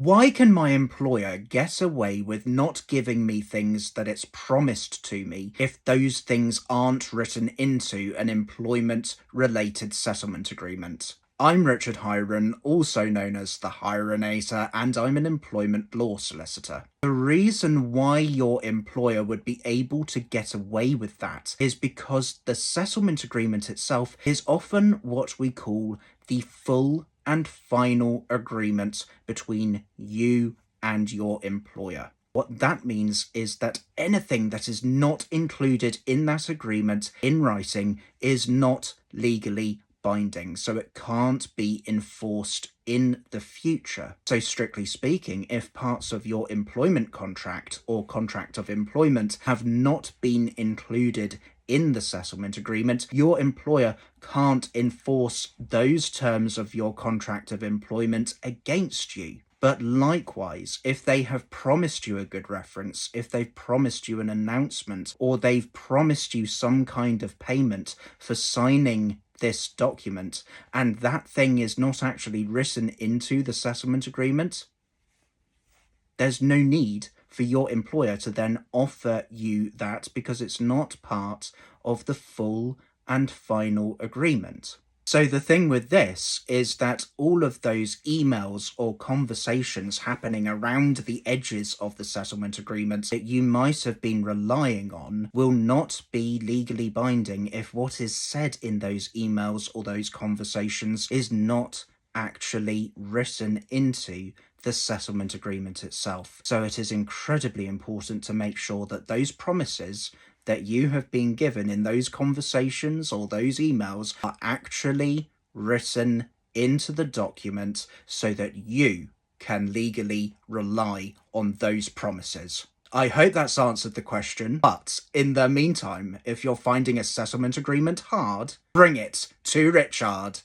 Why can my employer get away with not giving me things that it's promised to me if those things aren't written into an employment-related settlement agreement? I'm Richard Hiron, also known as the Hironator, and I'm an employment law solicitor. The reason why your employer would be able to get away with that is because the settlement agreement itself is often what we call the full and final agreement between you and your employer. What that means is that anything that is not included in that agreement in writing is not legally binding, so it can't be enforced in the future. So strictly speaking, if parts of your employment contract or contract of employment have not been included in the settlement agreement, your employer can't enforce those terms of your contract of employment against you. But likewise, if they have promised you a good reference, if they've promised you an announcement, or they've promised you some kind of payment for signing this document, and that thing is not actually written into the settlement agreement, there's no need for your employer to then offer you that because it's not part of the full and final agreement. So the thing with this is that all of those emails or conversations happening around the edges of the settlement agreement that you might have been relying on will not be legally binding if what is said in those emails or those conversations is not actually written into the settlement agreement itself. So it is incredibly important to make sure that those promises that you have been given in those conversations or those emails are actually written into the document so that you can legally rely on those promises. I hope that's answered the question, but in the meantime, if you're finding a settlement agreement hard, bring it to Richard.